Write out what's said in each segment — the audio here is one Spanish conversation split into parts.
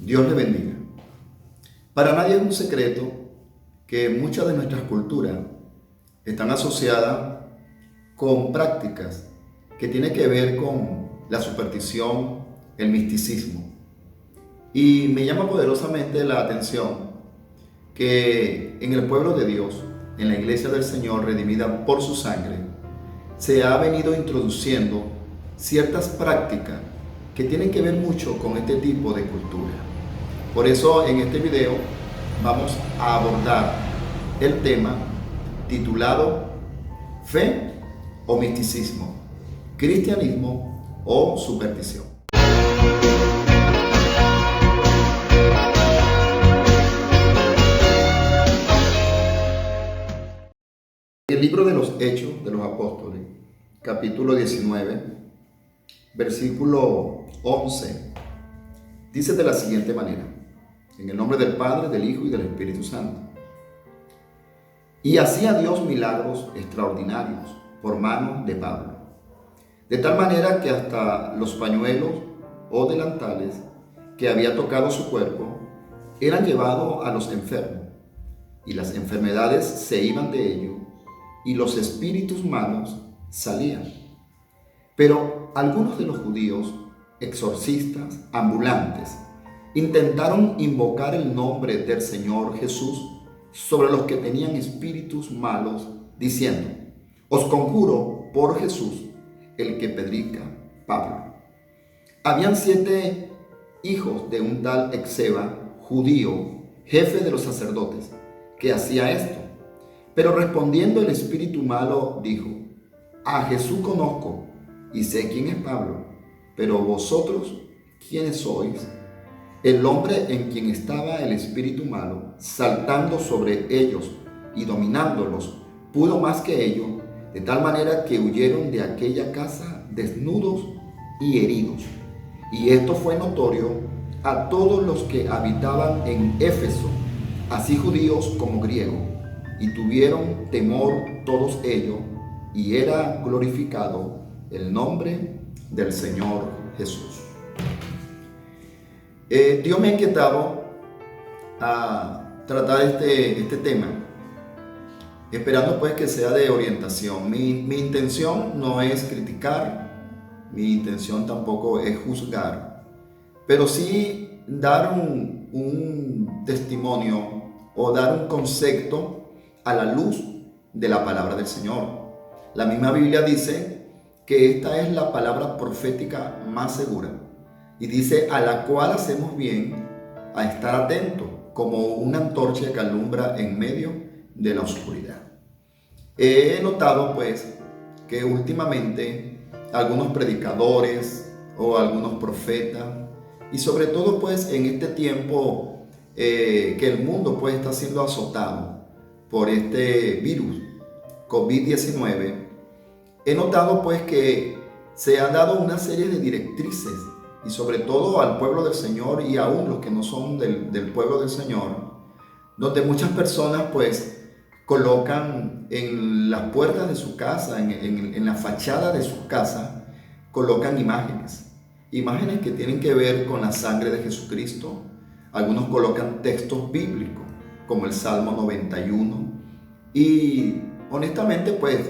Dios le bendiga. Para nadie es un secreto que muchas de nuestras culturas están asociadas con prácticas que tienen que ver con la superstición, el misticismo. Y me llama poderosamente la atención que en el pueblo de Dios, en la iglesia del Señor redimida por su sangre, se ha venido introduciendo ciertas prácticas que tienen que ver mucho con este tipo de cultura. Por eso en este video vamos a abordar el tema titulado Fe o misticismo, cristianismo o superstición. En el libro de los Hechos de los Apóstoles, capítulo 19, versículo 11, dice de la siguiente manera: en el nombre del Padre, del Hijo y del Espíritu Santo. Y hacía Dios milagros extraordinarios por mano de Pablo, de tal manera que hasta los pañuelos o delantales que había tocado su cuerpo eran llevados a los enfermos, y las enfermedades se iban de ellos, y los espíritus malos salían. Pero algunos de los judíos, exorcistas ambulantes, intentaron invocar el nombre del Señor Jesús sobre los que tenían espíritus malos, diciendo: os conjuro por Jesús, el que predica Pablo. Habían 7 hijos de un tal Esceva, judío, jefe de los sacerdotes, que hacía esto. Pero respondiendo el espíritu malo, dijo: a Jesús conozco y sé quién es Pablo, pero vosotros, ¿quiénes sois? El hombre en quien estaba el espíritu malo, saltando sobre ellos y dominándolos, pudo más que ellos, de tal manera que huyeron de aquella casa desnudos y heridos. Y esto fue notorio a todos los que habitaban en Éfeso, así judíos como griegos, y tuvieron temor todos ellos, y era glorificado el nombre del Señor Jesús. Dios me ha inquietado a tratar este tema, esperando pues que sea de orientación. Mi intención no es criticar, mi intención tampoco es juzgar, pero sí dar un testimonio o dar un concepto a la luz de la palabra del Señor. La misma Biblia dice que esta es la palabra profética más segura, y dice: a la cual hacemos bien a estar atentos, como una antorcha que alumbra en medio de la oscuridad. He notado pues que últimamente algunos predicadores o algunos profetas, y sobre todo pues en este tiempo que el mundo pues está siendo azotado por este virus COVID-19, he notado pues que se ha dado una serie de directrices, y sobre todo al pueblo del Señor y aún los que no son del pueblo del Señor, donde muchas personas pues colocan en las puertas de su casa, en la fachada de su casa, colocan imágenes que tienen que ver con la sangre de Jesucristo. Algunos colocan textos bíblicos como el Salmo 91, y honestamente pues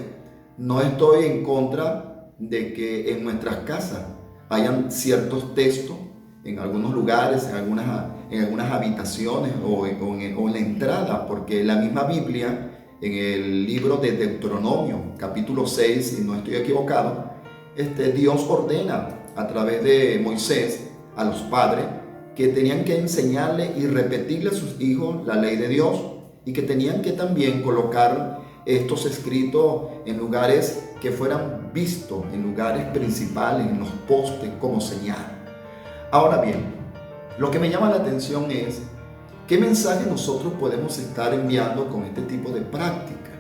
no estoy en contra de que en nuestras casas hayan ciertos textos en algunos lugares, en algunas habitaciones o en la entrada, porque la misma Biblia, en el libro de Deuteronomio, capítulo 6, si no estoy equivocado, Dios ordena a través de Moisés a los padres que tenían que enseñarle y repetirle a sus hijos la ley de Dios, y que tenían que también colocar estos escritos en lugares que fueran vistos, en lugares principales, en los postes, como señal. Ahora bien, lo que me llama la atención es qué mensaje nosotros podemos estar enviando con este tipo de práctica,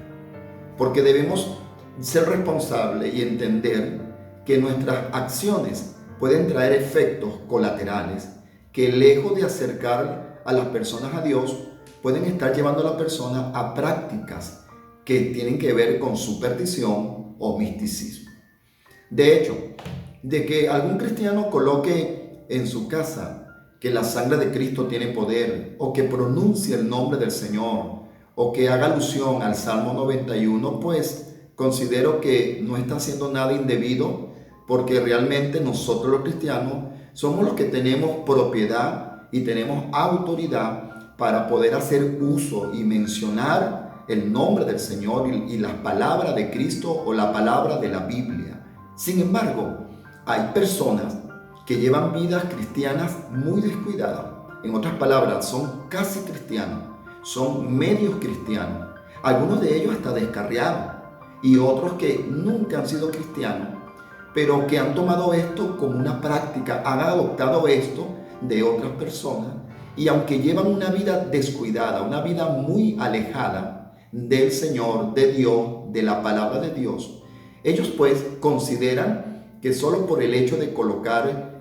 porque debemos ser responsables y entender que nuestras acciones pueden traer efectos colaterales que, lejos de acercar a las personas a Dios, pueden estar llevando a la persona a prácticas que tienen que ver con superstición o misticismo. De hecho, de que algún cristiano coloque en su casa que la sangre de Cristo tiene poder, o que pronuncie el nombre del Señor, o que haga alusión al Salmo 91, pues considero que no está haciendo nada indebido, porque realmente nosotros los cristianos somos los que tenemos propiedad y tenemos autoridad para poder hacer uso y mencionar el nombre del Señor y las palabras de Cristo o la palabra de la Biblia. Sin embargo, hay personas que llevan vidas cristianas muy descuidadas. En otras palabras, son casi cristianos, son medios cristianos, algunos de ellos hasta descarriados, y otros que nunca han sido cristianos, pero que han tomado esto como una práctica, han adoptado esto de otras personas, y aunque llevan una vida descuidada, una vida muy alejada del Señor, de Dios, de la palabra de Dios, ellos pues consideran que solo por el hecho de colocar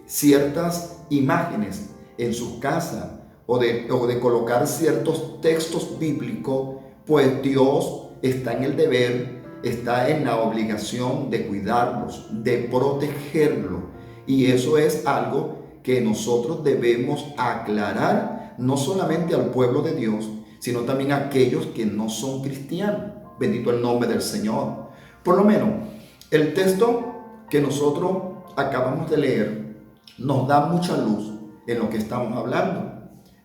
ciertas imágenes en sus casas o de colocar ciertos textos bíblicos, pues Dios está en el deber, está en la obligación de cuidarlos, de protegerlos. Y eso es algo que nosotros debemos aclarar, no solamente al pueblo de Dios, sino también a aquellos que no son cristianos. Bendito el nombre del Señor. Por lo menos, el texto que nosotros acabamos de leer nos da mucha luz en lo que estamos hablando.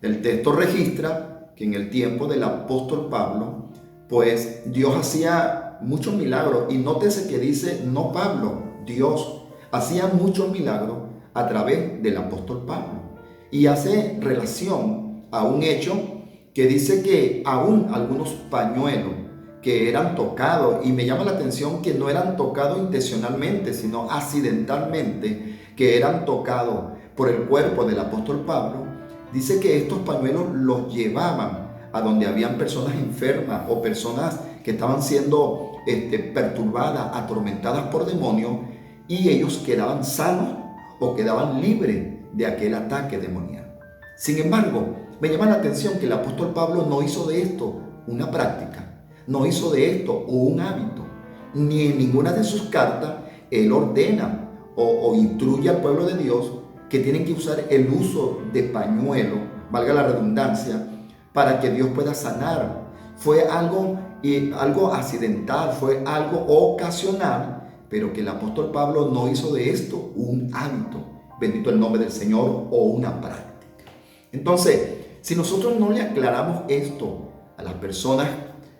El texto registra que en el tiempo del apóstol Pablo, pues Dios hacía muchos milagros. Y nótese que dice no Pablo, Dios hacía muchos milagros a través del apóstol Pablo. Y hace relación a un hecho que dice que aún algunos pañuelos que eran tocados, y me llama la atención que no eran tocados intencionalmente, sino accidentalmente, que eran tocados por el cuerpo del apóstol Pablo, dice que estos pañuelos los llevaban a donde habían personas enfermas o personas que estaban siendo perturbadas, atormentadas por demonios, y ellos quedaban sanos o quedaban libres de aquel ataque demoníaco. Sin embargo, me llama la atención que el apóstol Pablo no hizo de esto una práctica, no hizo de esto un hábito, ni en ninguna de sus cartas él ordena o instruye al pueblo de Dios que tienen que usar el uso de pañuelo, valga la redundancia, para que Dios pueda sanar. Fue algo accidental, fue algo ocasional, pero que el apóstol Pablo no hizo de esto un hábito, bendito el nombre del Señor, o una práctica. Entonces, si nosotros no le aclaramos esto a las personas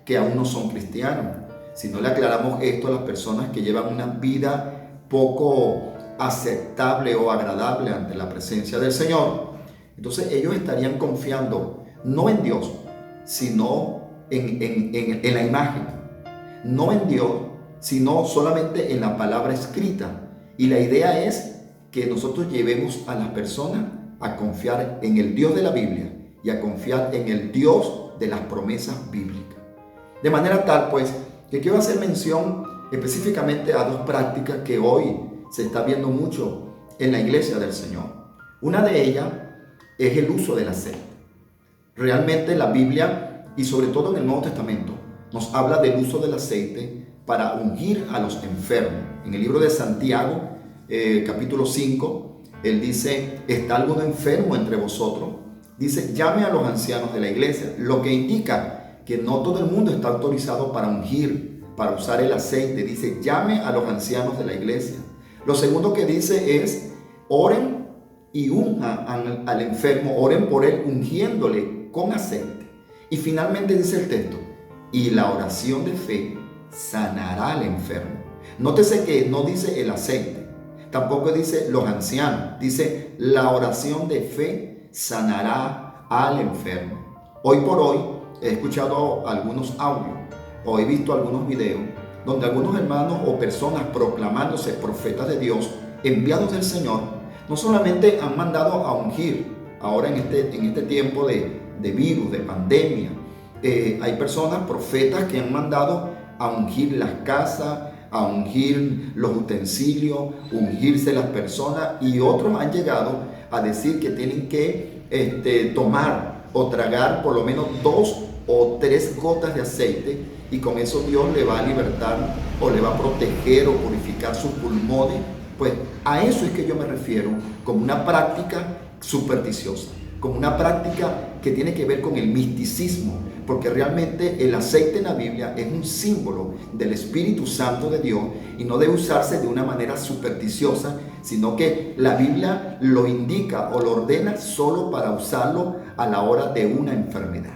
que aún no son cristianos, si no le aclaramos esto a las personas que llevan una vida poco aceptable o agradable ante la presencia del Señor, entonces ellos estarían confiando no en Dios, sino en la imagen, no en Dios, sino solamente en la palabra escrita. Y la idea es que nosotros llevemos a las personas a confiar en el Dios de la Biblia y a confiar en el Dios de las promesas bíblicas. De manera tal, pues, que quiero hacer mención específicamente a dos prácticas que hoy se está viendo mucho en la iglesia del Señor. Una de ellas es el uso del aceite. Realmente la Biblia, y sobre todo en el Nuevo Testamento, nos habla del uso del aceite para ungir a los enfermos. En el libro de Santiago, capítulo 5, él dice: ¿está alguno enfermo entre vosotros? Dice: llame a los ancianos de la iglesia, lo que indica que no todo el mundo está autorizado para ungir, para usar el aceite. Dice: llame a los ancianos de la iglesia. Lo segundo que dice es: oren y unjan al enfermo, oren por él ungiéndole con aceite. Y finalmente dice el texto: y la oración de fe sanará al enfermo. Nótese que no dice el aceite, tampoco dice los ancianos, dice la oración de fe sanará al enfermo. Hoy por hoy he escuchado algunos audios o he visto algunos videos donde algunos hermanos o personas proclamándose profetas de Dios, enviados del Señor, no solamente han mandado a ungir ahora en este tiempo de virus, de pandemia. Hay personas, profetas, que han mandado a ungir las casas, a ungir los utensilios, ungirse las personas, y otros han llegado a decir que tienen que tomar o tragar por lo menos 2 o 3 gotas de aceite, y con eso Dios le va a libertar o le va a proteger o purificar sus pulmones. Pues a eso es que yo me refiero como una práctica supersticiosa, como una práctica que tiene que ver con el misticismo, porque realmente el aceite en la Biblia es un símbolo del Espíritu Santo de Dios y no debe usarse de una manera supersticiosa, sino que la Biblia lo indica o lo ordena solo para usarlo a la hora de una enfermedad.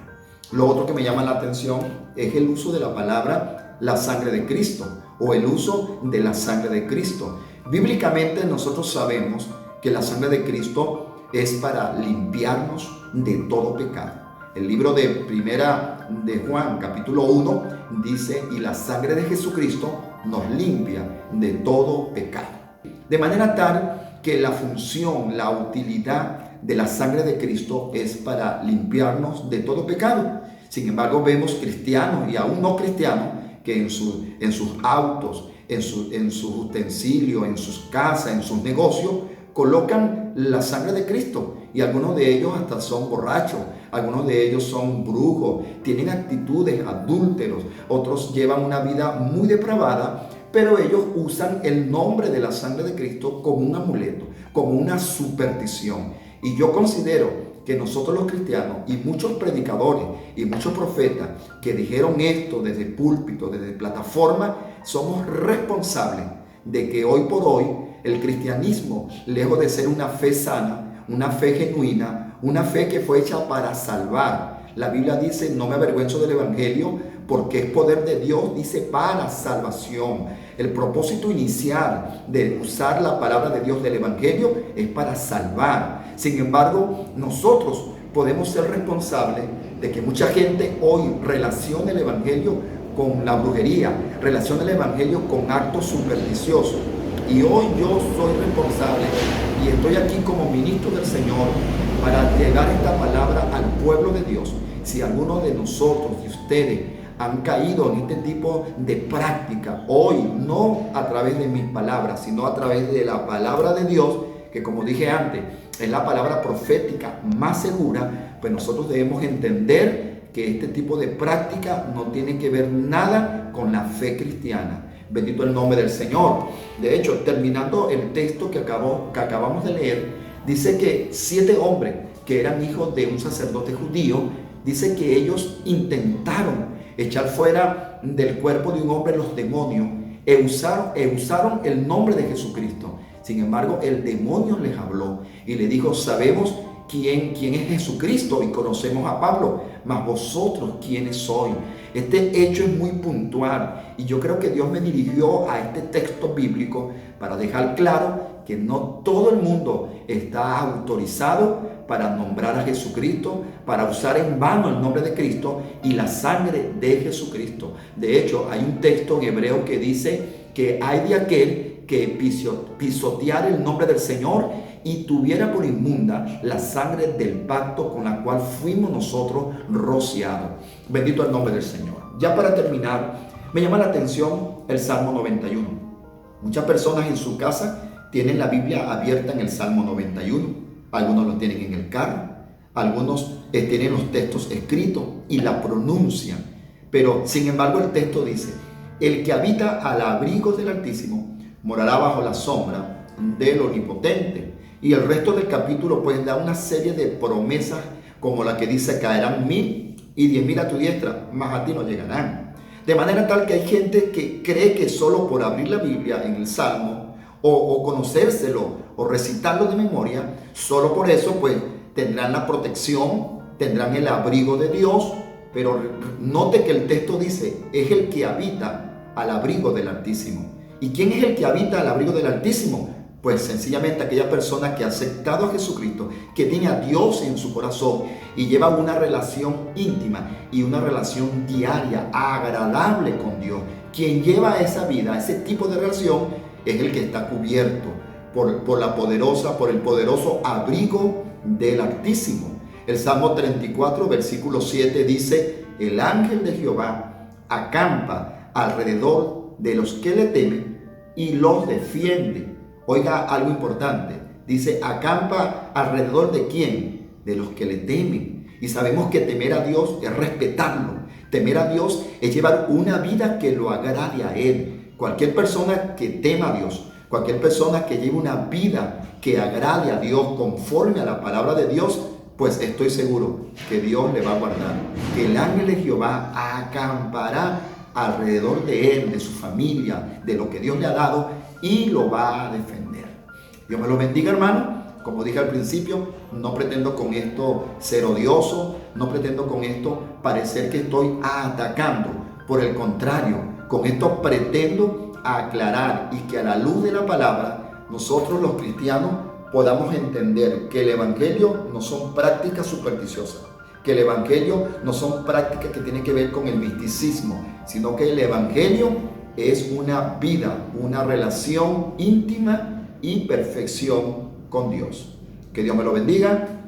Lo otro que me llama la atención es el uso de la palabra la sangre de Cristo o el uso de la sangre de Cristo. Bíblicamente nosotros sabemos que la sangre de Cristo es para limpiarnos de todo pecado. El libro de Primera de Juan, capítulo 1, dice: y la sangre de Jesucristo nos limpia de todo pecado. De manera tal que la función, la utilidad de la sangre de Cristo es para limpiarnos de todo pecado. Sin embargo, vemos cristianos y aún no cristianos que en sus autos, en sus utensilios, en sus casas, en sus negocios, colocan la sangre de Cristo, y algunos de ellos hasta son borrachos, algunos de ellos son brujos, tienen actitudes adúlteros, otros llevan una vida muy depravada, pero ellos usan el nombre de la sangre de Cristo como un amuleto, como una superstición. Y yo considero que nosotros los cristianos y muchos predicadores y muchos profetas que dijeron esto desde púlpito, desde plataforma, somos responsables de que hoy por hoy el cristianismo, lejos de ser una fe sana, una fe genuina, una fe que fue hecha para salvar. La Biblia dice: no me avergüenzo del evangelio, porque es poder de Dios, dice, para salvación. El propósito inicial de usar la palabra de Dios del evangelio es para salvar. Sin embargo, nosotros podemos ser responsables de que mucha gente hoy relacione el evangelio con la brujería, relaciona el evangelio con actos supersticiosos. Y hoy yo soy responsable y estoy aquí como ministro del Señor para llevar esta palabra al pueblo de Dios. Si alguno de nosotros y ustedes han caído en este tipo de práctica, hoy no a través de mis palabras, sino a través de la palabra de Dios, que como dije antes, es la palabra profética más segura, pues nosotros debemos entender que este tipo de práctica no tiene que ver nada con la fe cristiana. Bendito el nombre del Señor. De hecho, terminando el texto que acabamos de leer, dice que 7 hombres que eran hijos de un sacerdote judío, dice que ellos intentaron echar fuera del cuerpo de un hombre los demonios e usaron el nombre de Jesucristo. Sin embargo, el demonio les habló y le dijo: sabemos quién es Jesucristo y conocemos a Pablo, mas vosotros quiénes sois. Este hecho es muy puntual y yo creo que Dios me dirigió a este texto bíblico para dejar claro que no todo el mundo está autorizado para nombrar a Jesucristo, para usar en vano el nombre de Cristo y la sangre de Jesucristo. De hecho, hay un texto en hebreo que dice que hay de aquel que pisotear el nombre del Señor y tuviera por inmunda la sangre del pacto con la cual fuimos nosotros rociados. Bendito el nombre del Señor. Ya para terminar, me llama la atención el Salmo 91. Muchas personas en su casa tienen la Biblia abierta en el Salmo 91. Algunos lo tienen en el carro, algunos tienen los textos escritos y la pronuncian. Pero sin embargo el texto dice: el que habita al abrigo del Altísimo morará bajo la sombra del Omnipotente. Y el resto del capítulo pues da una serie de promesas como la que dice: caerán 1000 y 10.000 a tu diestra, mas a ti no llegarán. De manera tal que hay gente que cree que solo por abrir la Biblia en el Salmo o conocérselo o recitarlo de memoria, solo por eso pues tendrán la protección, tendrán el abrigo de Dios. Pero note que el texto dice: es el que habita al abrigo del Altísimo. ¿Y quién es el que habita al abrigo del Altísimo? Pues sencillamente aquella persona que ha aceptado a Jesucristo, que tiene a Dios en su corazón y lleva una relación íntima y una relación diaria, agradable con Dios. Quien lleva esa vida, ese tipo de relación, es el que está cubierto por el poderoso abrigo del Altísimo. El Salmo 34, versículo 7 dice: el ángel de Jehová acampa alrededor de los que le temen y los defiende. Oiga algo importante, dice: acampa alrededor de quién, de los que le temen. Y sabemos que temer a Dios es respetarlo. Temer a Dios es llevar una vida que lo agrade a Él. Cualquier persona que tema a Dios, Cualquier persona que lleve una vida que agrade a Dios conforme a la palabra de Dios, pues estoy seguro que Dios le va a guardar, que el ángel de Jehová acampará alrededor de él, de su familia, de lo que Dios le ha dado, y lo va a defender. Dios me lo bendiga, hermano. Como dije al principio, no pretendo con esto ser odioso, no pretendo con esto parecer que estoy atacando. Por el contrario, con esto pretendo aclarar y que a la luz de la palabra nosotros los cristianos podamos entender que el evangelio no son prácticas supersticiosas, que el evangelio no son prácticas que tienen que ver con el misticismo, sino que el evangelio es una vida, una relación íntima y perfección con Dios. Que Dios me lo bendiga.